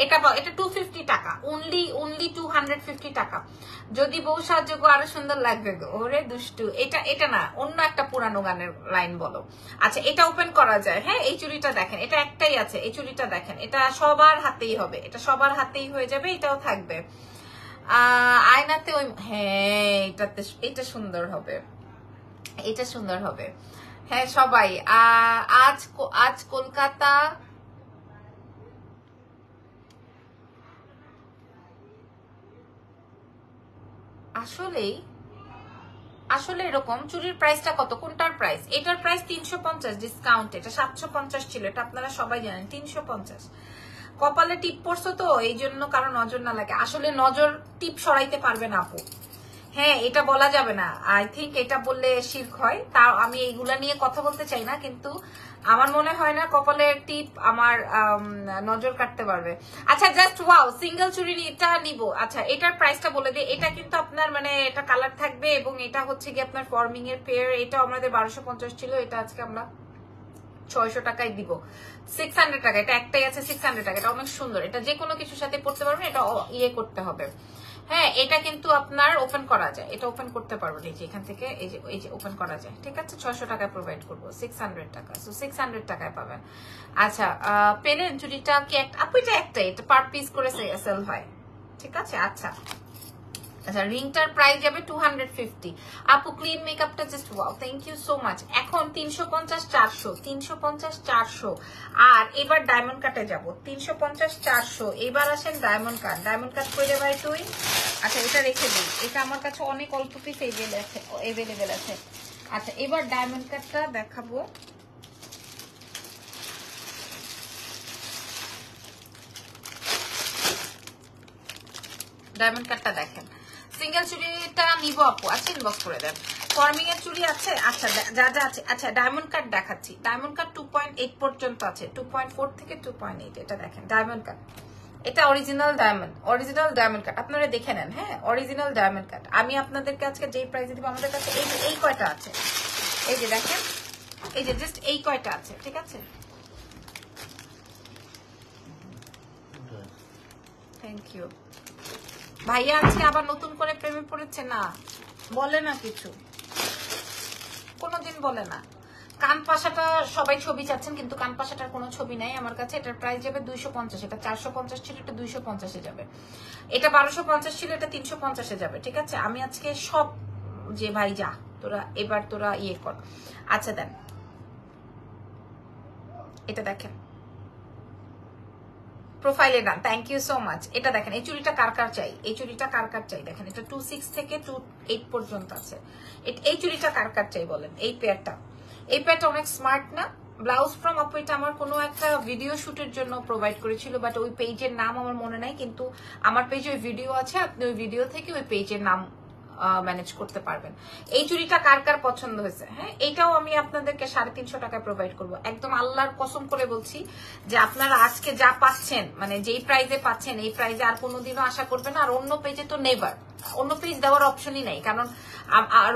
এটা 250 টাকা, অনলি 250 টাকা। যদি বউ সাহায্য গো আরো সুন্দর লাগবে গো। ওরে দুষ্টু, এটা না, অন্য একটা পুরানো গানের লাইন বলো। আচ্ছা এটা ওপেন করা যায়। হ্যাঁ এই চুড়িটা দেখেন, এটা একটাই আছে, এই চুড়িটা দেখেন, এটা সবার হাতেই হবে, এটা সবার হাতেই হয়ে যাবে, এটাও থাকবে আয়নাতে। ওই হ্যাঁ এটা সুন্দর হবে, এটা সুন্দর হবে। হ্যাঁ সবাই আজ কলকাতা আসলে এরকম। চুরির প্রাইসটা কত? কোনটার প্রাইস? এটার প্রাইস 350 ডিসকাউন্ট, এটা 750 ছিল, এটা আপনারা সবাই জানেন 350। কপালে টিপ পড়ছো তো এই জন্য কারো নজর না লাগে, আসলে নজর টিপ সরাইতে পারবে না আপু। হ্যাঁ এটা বলা যাবে না, আই থিঙ্ক এটা বললে শিরক হয়। তা আমি এইগুলা নিয়ে কথা বলতে চাই না, কিন্তু আমার মনে হয় না কপালের টিপ আমার নজর কাটতে পারবে। আচ্ছা জাস্ট ওয়াও, সিঙ্গেল চুড়ির এটা নিব। আচ্ছা এটার প্রাইসটা বলে দিই। এটা কিন্তু আপনার মানে এটা কালার থাকবে, এবং এটা হচ্ছে কি আপনার ফর্মিং এর পেয়ার। এটা আমাদের 1250 ছিল, এটা আজকে আমরা 600 টাকায় দিব, 600 টাকা। এটা একটাই আছে 600 টাকা, এটা অনেক সুন্দর, এটা যে কোনো কিছুর সাথে পড়তে পারবেন। এটা ইয়ে করতে হবে। হ্যাঁ এটা কিন্তু আপনার ওপেন করা যায়, এটা ওপেন করতে পারবেন, এই যে এখান থেকে এই যে ওপেন করা যায়, ঠিক আছে? 600 টাকায় প্রোভাইড করবো, 600 টাকা, সো 600 টাকায় পাবেন। আচ্ছা পেনের চুড়িটা কি একটা আপু? এটা একটাই, এটা পার পিস করে সেল হয়, ঠিক আছে? আচ্ছা আচ্ছা রিংটার প্রাইস যাবে 250। আপু ক্লিন মেকআপটা just wow, thank you so much. এখন 350 400, 350 400। আর এবার ডায়মন্ড কাটে যাব, 350 400। এবার আসেন ডায়মন্ড কাট। ডায়মন্ড কাট করে ভাই তুই। আচ্ছা এটা রেখে দিই, এটা আমার কাছে অনেক অল্প পিস এভেলেবেল আছে। আচ্ছা এবার ডায়মন্ড কাটটা দেখাবো। ডায়মন্ড কাটটা দেখেন, সিঙ্গেল চুড়িটা নিব আপু, আচ্ছা ইনবক্স করে দেন। ফর্মিং এর চুড়ি আছে, আচ্ছা যা যা আছে। আচ্ছা ডায়মন্ড কাট দেখাচ্ছি, ডায়মন্ড কাট 2.8 পর্যন্ত আছে, 2.4 থেকে 2.8। এটা দেখেন ডায়মন্ড কাট, এটা অরিজিনাল ডায়মন্ড কাট, আপনারা দেখে নেন। হ্যাঁ অরিজিনাল ডায়মন্ড কাট। আমি আপনাদেরকে আজকে যেই প্রাইসে দিব, আমাদের কাছে এই কয়টা আছে, এই যে দেখেন, এই যে জাস্ট এই কয়টা আছে, ঠিক আছে। থ্যাংক ইউ ভাইয়া। আজকে আবার নতুন করে প্রেমে পড়েছে না, বলে না কিছু, কোনোদিন বলে না। কান পাশাটা সবাই ছবি চাচ্ছেন, কিন্তু কান পাশাটার কোনো ছবি নাই আমার কাছে। এটার প্রাইস যাবে 250, এটা 450 ছিল, এটা 250-এ যাবে। এটা 1250 ছিল, এটা 350-এ যাবে, ঠিক আছে। আমি আজকে সব যে ভাই যা তোরা এবার তোরা ইয়ে কর। আচ্ছা দেন, এটা দেখেন প্রোফাইলে ডান, থ্যাংক ইউ সো মাচ। এটা দেখেন, এই চুড়িটা কার কার চাই, এই চুড়িটা কার কার চাই দেখেন, এটা 26 থেকে 28 পর্যন্ত আছে। এই চুড়িটা কার কার চাই বলেন, এই পেয়ারটা অনেক স্মার্ট না। ব্লাউজ ফ্রম আপু, এটা আমার কোনো একটা ভিডিও শুটের জন্য প্রোভাইড করেছিল, বাট ওই পেজের নাম আমার মনে নাই, কিন্তু আমার পেজে ওই ভিডিও আছে, আপনি ওই ভিডিও থেকে ওই পেজের নাম ম্যানেজ করতে পারবেন। এই চুড়িটা কার কার পছন্দ হয়েছে, হ্যাঁ এইটাও আমি আপনাদেরকে 350 টাকায় প্রোভাইড করবো। একদম আল্লাহর কসম করে বলছি যে আপনারা আজকে যা পাচ্ছেন, মানে যেই প্রাইজে পাচ্ছেন, এই প্রাইজে আর কোনোদিনও আশা করবেন। আর অন্য পেজে তো নেভার, অন্য পেজ দেওয়ার অপশনই নাই, কারণ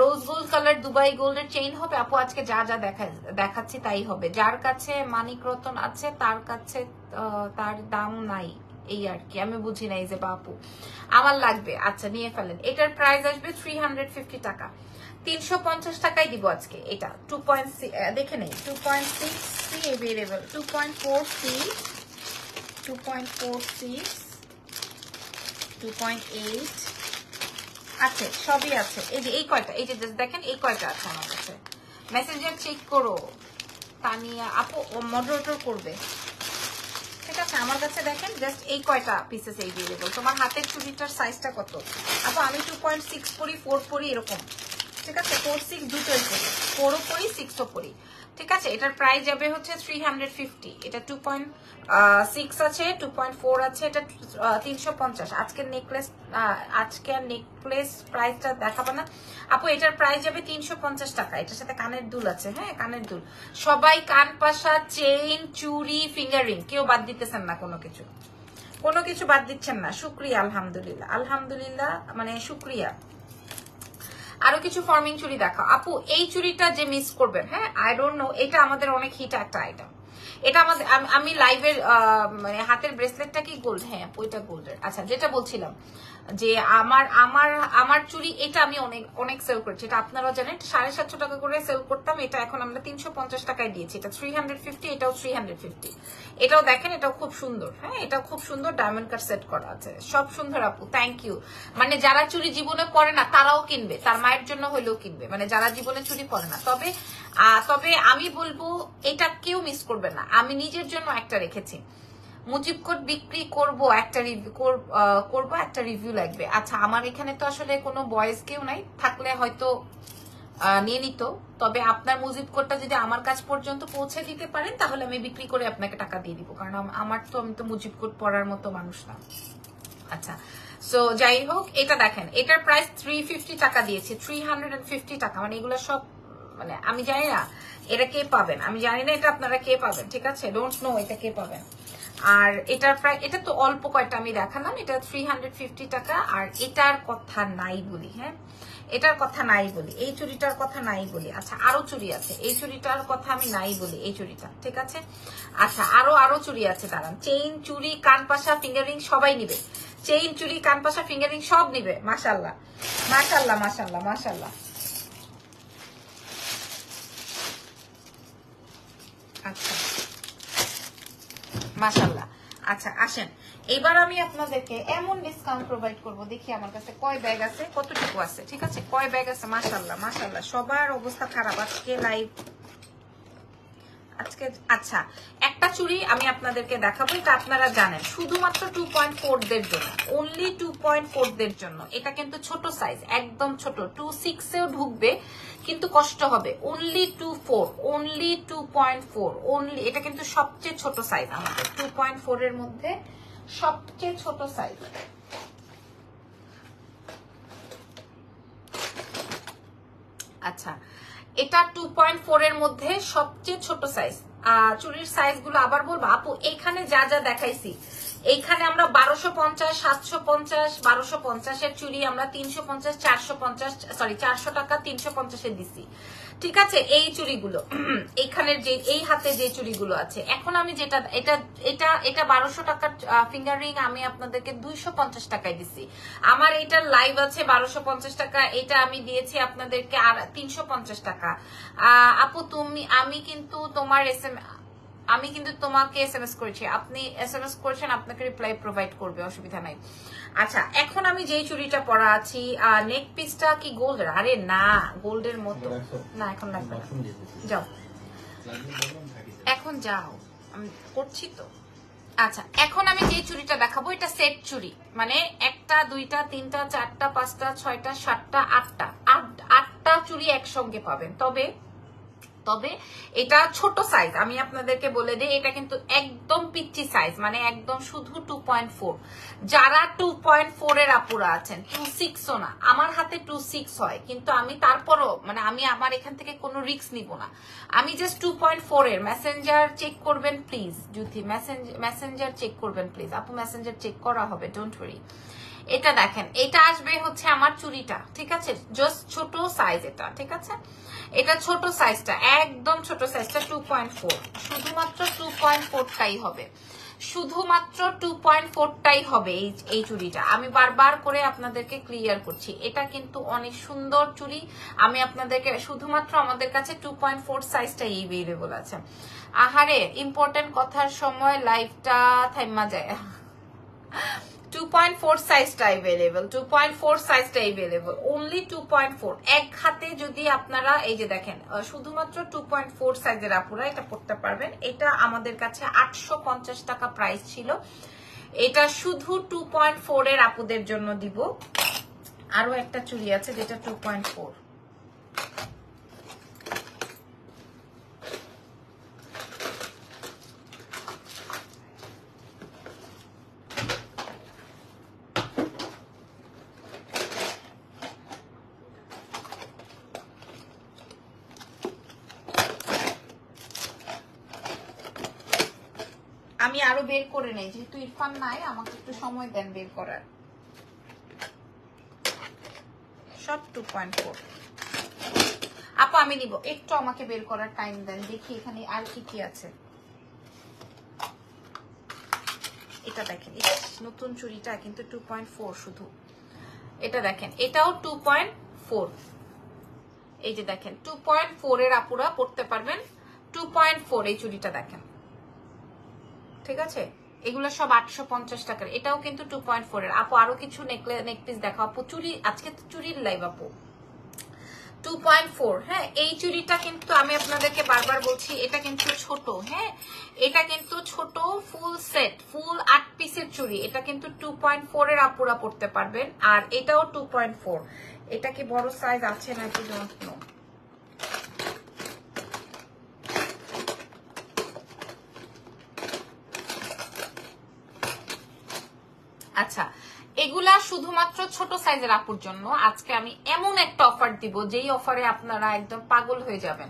রোজ গোল্ড কালার দুবাই গোল্ডের চেইন হবে আপু। আজকে যা যা দেখাচ্ছি তাই হবে। যার কাছে মানিক রতন আছে তার কাছে তার দাম নাই, এই আর কি। আমি বুঝি নাই যে বাপু আমার লাগবে, আচ্ছা নিয়ে ফেলেন। এটার প্রাইস আসবে 350 টাকা, 350 টাকায় দিব আজকে। এটা 2.6 দেখে নেই, 2.6 এভেলেবল, 2.46, 2.8 আছে, সবই আছে। এই যে এই কয়টা, এই যে দেখেন এই কয়টা আছে আমার কাছে। মেসেঞ্জার চেক করো তানিয়া আপু, মডারেটর করবে, ঠিক আছে। আমার কাছে দেখেন জাস্ট এই কয়টা পিসেস এভেলেবল। তোমার হাতের চুড়িটার সাইজটা কত আপু? আমি 2.6 পরি, 4 পরি, এরকম, ঠিক আছে। 4-6 দুটোই পরি, 4ও পরি, 6ও পরি, ঠিক আছে। এটার প্রাইস যাবে হচ্ছে 350। এটা 2.6 আছে, 2.4 আছে, এটা 350। আজকের নেকলেস প্রাইসটা দেখাবো না আপু। এটার প্রাইস যাবে 350 টাকা। এটার সাথে কানের দুল আছে, হ্যাঁ কানের দুল। সবাই কান পাশা, চেইন, চুড়ি, ফিঙ্গারিং, কেউ বাদ দিতেছেন না, কোনো কিছু বাদ দিচ্ছেন না। শুক্রিয়া, আলহামদুলিল্লাহ, মানে শুক্রিয়া। আরো কিছু ফর্মিং চুড়ি দেখাও আপু। এই চুড়িটা যে মিস করবেন, হ্যাঁ আই ডোন্ট নো, এটা আমাদের অনেক হিট একটা আইটেম। এটা আমাদের, আমি লাইভের মানে হাতের ব্রেসলেটটা কি গোল্ড? হ্যাঁ ওইটা গোল্ডের। আচ্ছা যেটা বলছিলাম যে আমার চুড়ি, এটা আমি অনেক সেল করেছি, এটা আপনারা জানেন। 750 টাকা করে সেল করতাম, এটা এখন আমরা 350 টাকায় দিয়েছি। এটা 350, এটাও 350। এটাও দেখেন, এটাও খুব সুন্দর, হ্যাঁ এটাও খুব সুন্দর, ডায়মন্ড কাট সেট করা আছে, সব সুন্দর আপু, থ্যাংক ইউ। মানে যারা চুড়ি জীবনে পরে না তারাও কিনবে, তার মায়ের জন্য হলেও কিনবে, মানে যারা জীবনে চুড়ি পরে না। তবে আমি বলবো এটা কেউ মিস করবে না। আমি নিজের জন্য একটা রেখেছি, মুজিব কোড বিক্রি করব, একটা রিভিউ লাগবে। আচ্ছা আমার এখানে তো আসলে কোনো বয়েজ কেউ নাই, থাকলে হয়তো নিয়ে নিত। তবে আপনার মুজিব কোডটা যদি আমার কাছ পর্যন্ত পৌঁছে দিতে পারেন, তাহলে আমি বিক্রি করে আপনাকে টাকা দিয়ে দিব, কারণ আমি তো মুজিব কোড পড়ার মতো মানুষ না। আচ্ছা সো যাই হোক, এটা দেখেন, এটার প্রাইস 350 টাকা দিয়েছি, 350 টাকা। মানে এগুলো সব, মানে আমি জানি না এটা কে পাবেন, আমি জানি না এটা আপনারা কে পাবেন, ঠিক আছে, ডোন্ট নো এটা কে পাবেন। আর এটার প্রায়, এটা তো অল্প কয়টা আমি দেখালাম, এটা 350 টাকা। আর এটার কথা নাই বলি, হ্যাঁ এটার কথা নাই বলি, এই চুড়িটার কথা নাই বলি। আচ্ছা আরো চুড়ি আছে, এই চুড়িটার কথা আমি নাই বলি, এই চুড়িটা, ঠিক আছে। আচ্ছা আরো চুড়ি আছে, দাঁড়ান। চেইন, চুড়ি, কানপাশা, ফিঙ্গারিং সবাই নিবে, চেইন, চুড়ি, কানপাশা, ফিঙ্গারিং সব নিবে। মাশাল্লাহ মাশাল্লাহ মাশাল্লাহ মাশাল্লাহ। আচ্ছা মাশাআল্লাহ। আচ্ছা আসেন, এবার আমি আপনাদেরকে এমন ডিসকাউন্ট প্রোভাইড করব, দেখি আমার কাছে কয় ব্যাগ আছে, কতটুকু আছে, ঠিক আছে, কয় ব্যাগ আছে। মাশাআল্লাহ মাশাআল্লাহ, সবার অবস্থা খারাপ আজকে লাইভ আজকে। আচ্ছা একটা চুড়ি আমি আপনাদেরকে দেখাবো, এটা আপনারা জানেন, শুধুমাত্র 2.4 দের জন্য, অনলি 2.4 দের জন্য। এটা কিন্তু ছোট সাইজ, একদম ছোট, 2.6 এও ঢুকবে কিন্তু কষ্ট হবে। Only 2.4, only 2.4, only. এটা কিন্তু সবচেয়ে ছোট সাইজ আমাদের, 2.4 এর মধ্যে সবচেয়ে ছোট সাইজ। আচ্ছা, এটা 2.4 এর মধ্যে সবচেয়ে ছোট সাইজ। চুরির সাইজ গুলো আবার বলবো আপু, এইখানে যা যা দেখাইছি, এইখানে আমরা 1250, 750, 1250 এর চুরি আমরা 350, 450, সরি 400 টাকা 350 এ দিছি। ঠিক আছে, এই চুড়িগুলো এইখানের যে এই হাতে যে চুড়িগুলো আছে, এখন আমি যেটা এটা এটা এটা 1200 টাকার ফিঙ্গার রিং আমি আপনাদেরকে 250 টাকায় দিছি। আমার এটার লাইভ আছে 1250 টাকা, এটা আমি দিয়েছি আপনাদেরকে আর 350 টাকা। আপু তুমি আমি কিন্তু তোমাকে এসএমএস করেছি, আপনি এসএমএস করেছেন, আপনাকে রিপ্লাই প্রোভাইড করবে, অসুবিধা নাই। আচ্ছা, এখন আমি যেই চুড়িটা পরা আছি, নেক পিসটা কি গোল্ডের? আরে না, গোল্ডের মতো না, এখন লাগবে না, যাও এখন যাও, আমি করছি তো। আচ্ছা, এখন আমি যে চুড়িটা দেখাবো এটা সেট চুড়ি, মানে 1টা 2টা 3টা 4টা 5টা 6টা 7টা 8টা চুড়ি একসঙ্গে পাবেন। তবে এটা ছোট সাইজ, আমি আপনাদেরকে বলে দিই, এটা কিন্তু একদম পিচ্চি সাইজ, মানে একদম শুধু 2.4। যারা 2.4 এর আপুরা আছেন, 2.6ও না, আমার হাতে 2.6 হয়, কিন্তু আমি তারপরও মানে আমি আমার এখান থেকে কোনো রিস্ক নিব না, আমি জাস্ট 2.4 এর মেসেঞ্জার চেক করবেন প্লিজ। জুথি মেসেঞ্জার চেক করবেন প্লিজ, আপু মেসেঞ্জার চেক করা হবে, ডোন্ট ওয়ারি। এটা দেখেন, এটা আসবে হচ্ছে আমার চুড়িটা, ঠিক আছে, জাস্ট ছোট সাইজ এটা, ঠিক আছে, এটা ছোট সাইজটা, একদম ছোট সাইজটা 2.4, শুধুমাত্র 2.4টাই হবে, শুধুমাত্র 2.4টাই হবে এই চুড়িটা। আমি বারবার করে আপনাদেরকে ক্লিয়ার করছি, এটা কিন্তু অনেক সুন্দর চুড়ি, আমি আপনাদেরকে শুধুমাত্র আমাদের কাছে 2.4 সাইজটাই এভেলেবল আছে। আহারে, ইম্পর্টেন্ট কথার সময় লাইভটা থাইমা যায়। 2.4 সাইজটা अवेलेबल, 2.4 সাইজটা अवेलेबल, only 2.4। এক হাতে যদি আপনারা এই যে দেখেন, শুধুমাত্র 2.4 সাইজের আপুরা এটা পড়তে পারবেন। এটা আমাদের কাছে 850 টাকা প্রাইস ছিল, এটা শুধু 2.4 এর আপুদের জন্য দিব। আরো একটা চুড়ি আছে যেটা 2.4, আমি আরো বের করে নেই, যেহেতু ইরফান নাই, আমাকে একটু সময় দেন বের করার। সব 2.4 আপু আমি নিব, একটু আমাকে বের করার টাইম দেন, দেখি এখানে আর কি কি আছে। এটা দেখেন, নতুন চুড়িটা কিন্তু 2.4 শুধু, এটা দেখেন, এটাও 2.4, এই যে দেখেন 2.4 এর আপুরা পড়তে পারবেন, 2.4 এই চুড়িটা দেখেন, ঠিক আছে, এগুলো সব 850 টাকার, এটাও কিন্তু 2.4 এর। আপু আরো কিছু নেকপিস দেখো আপু, চুড়ি আজকে তো চুড়ির লাইভ আপু। 2.4, হ্যাঁ, এই চুড়িটা কিন্তু আমি আপনাদেরকে বারবার বলছি, এটা কিন্তু ছোট, হ্যাঁ, এটা কিন্তু ছোট, ফুল সেট, ফুল 8 পিসের চুড়ি, এটা কিন্তু 2.4 এর আপুরা পড়তে পারবেন। আর এটাও 2.4, এটা কি বড় সাইজ আছে নাকি ডোন্ট নো। আচ্ছা, এগুলা শুধুমাত্র ছোট সাইজের আপুর জন্য আজকে আমি এমন একটা অফার দিব, যেই অফারে আপনারা একদম পাগল হয়ে যাবেন।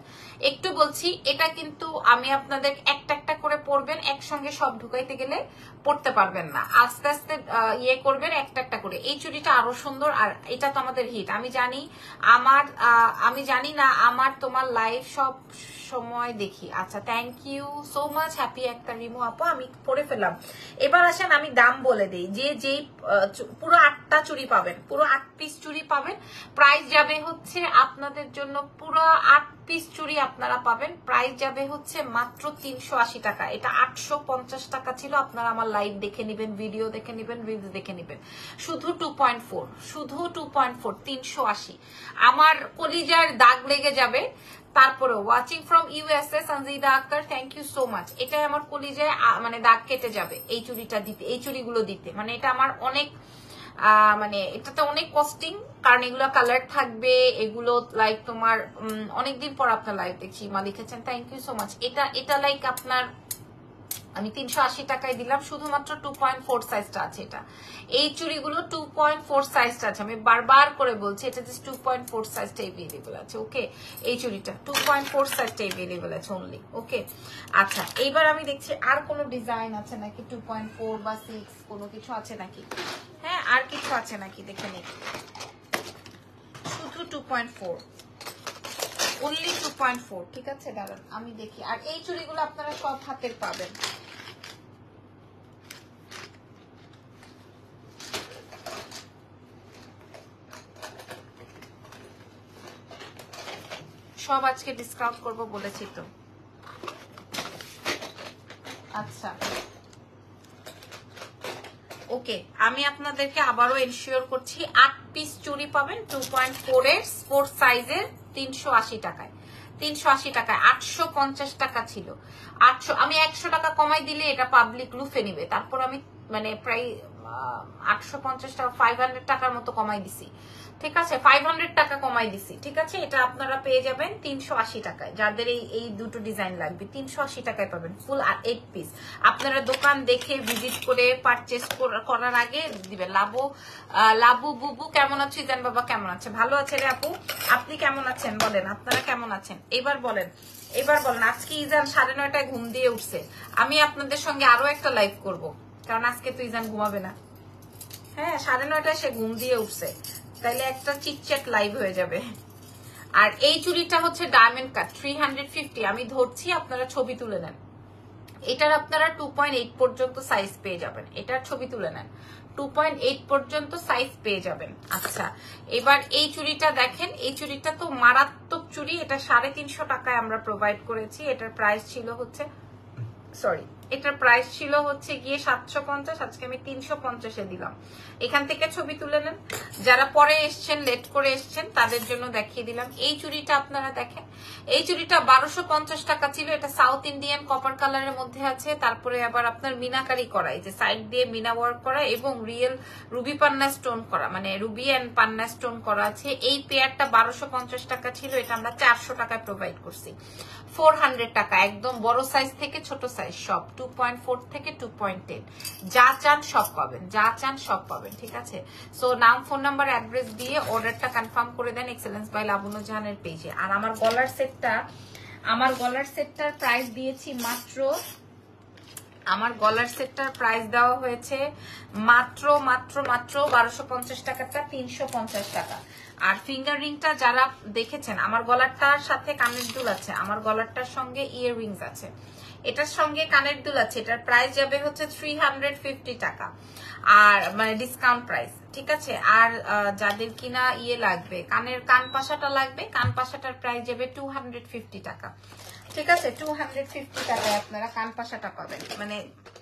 একটু বলছি, এটা কিন্তু আমি আপনাদের একটা একটা করে পড়বেন, একসঙ্গে সব ঢুকাইতে গেলে পড়তে পারবেন না, আস্তে আস্তে ইয়ে করবেন একটা একটা করে। এই চুড়িটা আরো সুন্দর, আর এটা তো আমাদের হিট। আমি জানি না আমার তোমার লাইভ সব সময় দেখি। আচ্ছা, thank you so much, happy একটা রিমু আপু, আমি পড়ে ফেললাম। এবার আসেন আমি দাম বলে দিই, যেই পুরো 8টা চুড়ি পাবেন, পুরো 8 পিস চুড়ি পাবেন, প্রাইস যাবে হচ্ছে আপনাদের জন্য, পুরো 8 পিস চুড়ি আপনারা পাবেন, প্রাইস যাবে হচ্ছে মাত্র 380 টাকা। এটা 850 টাকা ছিল, আপনারা আমার লাইভ দেখে নেবেন, ভিডিও দেখে নেবেন, রিলস দেখে নেবেন। শুধু 2.4, শুধু 2.4, 380। আমার কলিজার দাগ লেগে যাবে। তারপরে watching from USA Sanjida Akter, thank you so much. এটাই আমার কলিজায় মানে দাগ কেটে যাবে এই চুড়িটা দিতে, এই চুড়িগুলো দিতে, মানে এটা আমার অনেক মানে এটাতে অনেক কস্টিং, কারণ এগুলো কালার থাকবে, এগুলো লাইক তোমার অনেকদিন পর আপনার লাইভ দেখছি, মা লিখেছেন, থ্যাংক ইউ সো মাচ। এটা লাইক আপনার আমি 380 টাকায় দিলাম, শুধুমাত্র 2.4 সাইজটা আছে। এটা এই চুড়িগুলো 2.4 সাইজটা আছে, আমি বারবার করে বলছি এটা জাস্ট 2.4 সাইজটা अवेलेबल আছে। ওকে, এই চুড়িটা 2.4 সাইজটা अवेलेबल আছে অনলি। ওকে, আচ্ছা এইবার আমি দেখছি আর কোনো ডিজাইন আছে নাকি 2.4 বা 6 কোনো কিছু আছে নাকি। হ্যাঁ, আর কিছু আছে নাকি দেখে নিই। শুধু 2.4, অনলি 2.4। ঠিক আছে, দাঁড়ান আমি দেখি। আর এই চুড়িগুলো আপনারা সব হাতের পাবেন। সব আজকে ডিসকাউন্ট করব বলেছি তো। আচ্ছা ওকে, আমি আপনাদেরকে আবারও এনশিওর করছি 8 পিস চুড়ি পাবেন 2.4 এর 4 সাইজের 380 টাকায়। 380 টাকায় 850 টাকা ছিল। 800, আমি 100 টাকা কমাই দিলে এটা পাবলিক লুফে নিবে। তারপর আমি মানে প্রায় 850 টাকা 500 টাকার মতো কমাই দিছি। ঠিক আছে, 500 টাকা কমাই দিছি। ঠিক আছে, এটা আপনারা পেয়ে যাবেন 380 টাকায়। যাদের এই দুটো ডিজাইন লাগবে 380 টাকায় পাবেন ফুল 8 পিস। আপনারা দোকান দেখে ভিজিট করে পারচেজ করার আগে দিবেন। লাবু বুবু কেমন আছে? জান বাবা কেমন আছে? ভালো আছে রে আপু, আপনি কেমন আছেন বলেন? আপনারা কেমন আছেন এবার বলেন। আজকে ইজান 9:30টায় ঘুম দিয়ে উঠছে। আমি আপনাদের সঙ্গে আরো একটা লাইভ করব, কারণ আজকে তো ইজান ঘুমাবে না। হ্যাঁ, 9:30টায় সে ঘুম দিয়ে উঠছে, তাইলে একটা চিটচ্যাট লাইভ হয়ে যাবে। আর এই চুড়িটা হচ্ছে ডায়মন্ড কাট 350। আমি ধরছি, আপনারা ছবি তুলে নেন। এটার আপনারা 2.8 পর্যন্ত সাইজ পেয়ে যাবেন। এটার ছবি তুলে নেন, 2.8 পর্যন্ত সাইজ পেয়ে যাবেন। আচ্ছা, এবার এই চুড়িটা দেখেন। এই চুড়িটা তো মারাত্মক চুড়ি। এটা 350 টাকায় আমরা প্রোভাইড করেছি। এটার প্রাইস ছিল হচ্ছে গিয়ে 750, আজকে আমি 350-এ দিলাম। এখান থেকে ছবি তুলে নেন। যারা পরে এসছেন, লেট করে এসছেন, তাদের জন্য দেখিয়ে দিলাম। এই চুড়িটা আপনারা দেখেন, এই চুড়িটা 1250 টাকা ছিল। এটা সাউথ ইন্ডিয়ান কপার কালারের মধ্যে আছে। তারপরে আবার আপনার মিনাকারি করা, এই যে সাইড দিয়ে মিনা ওয়ার্ক করা এবং রিয়েল রুবি পান্না স্টোন করা, মানে রুবি এন্ড পান্না স্টোন করা আছে। এই পেয়ারটা 1250 টাকা ছিল। এটা আমরা 400 টাকায় প্রোভাইড করছি। 400 টাকা, একদম বড় সাইজ থেকে ছোট সাইজ সব, 2.4 থেকে 2.10। যা চান সব পাবেন, যা চান সব পাবেন। ঠিক আছে, সো নাম, ফোন নাম্বার, অ্যাড্রেস দিয়ে অর্ডারটা কনফার্ম করে দেন এক্সেলেন্স বাই লাবণু জাহানের পেজে। আর আমার গলার সেটটার প্রাইস দিয়েছি মাত্র, আমার গলার সেটটার প্রাইস দেওয়া হয়েছে মাত্র 1250 টাকাটা 350 টাকা। আর ফিঙ্গার রিংটা যারা দেখেছেন, আমার গলারটার সাথে কানের দুল আছে, আমার গলারটার সঙ্গে ইয়ার রিংস আছে, এটার সঙ্গে কানের দুল আছে। এটার প্রাইস যাবে হচ্ছে 350 টাকা, আর মানে ডিসকাউন্ট প্রাইস। ঠিক আছে, আর যাদের কিনা লাগবে, কান পাশাটা লাগবে, কান পাশাটার প্রাইস যাবে 250 টাকা। ঠিক আছে, 250 টাকায় আপনারা কান পাশাটা পাবেন। মানে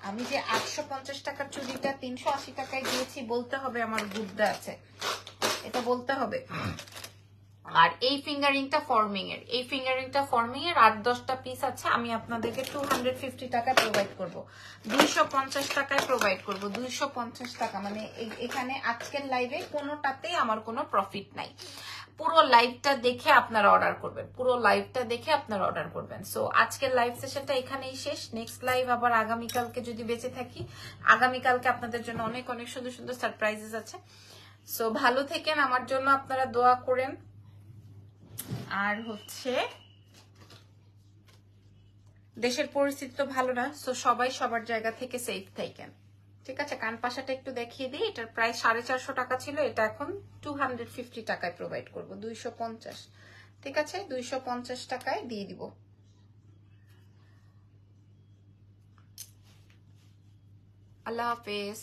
আমি যে 850 টাকার চুড়িটা 380 টাকায় দিয়েছি, বলতে হবে আমার বুদ্ধা আছে, এটা বলতে হবে। আর এই ফিঙ্গারিংটা ফর্মিং এর, 8-10টা পিস আছে। আমি আপনাদেরকে 250 টাকায় প্রোভাইড করব, 250 টাকায় প্রোভাইড করব, 250 টাকা। মানে এখানে আজকের লাইভে কোনোটাতেই আমার কোনো প্রফিট নাই। পুরো লাইভটা দেখে আপনারা অর্ডার করবেন। সো আজকের লাইভ সেশনটা এখানেই শেষ। নেক্সট লাইভ আবার আগামীকালকে যদি বেঁচে থাকি, আগামীকালকে আপনাদের জন্য অনেক অনেক সুন্দর সুন্দর সারপ্রাইজেস আছে। সো ভালো থেকেন, আমার জন্য আপনারা দোয়া করেন। আর হচ্ছে দেশের পরিস্থিতি তো ভালো না, সো সবাই সবার জায়গা থেকে সেফ থাকেন। ঠিক আছে, কান পাশাটা একটু দেখিয়ে দিই। এটার প্রায় 450 টাকা ছিল, এটা এখন 250 টাকায় প্রোভাইড করব, 250। ঠিক আছে, 250 টাকায় দিয়ে দিব। আল্লাহ হাফেজ।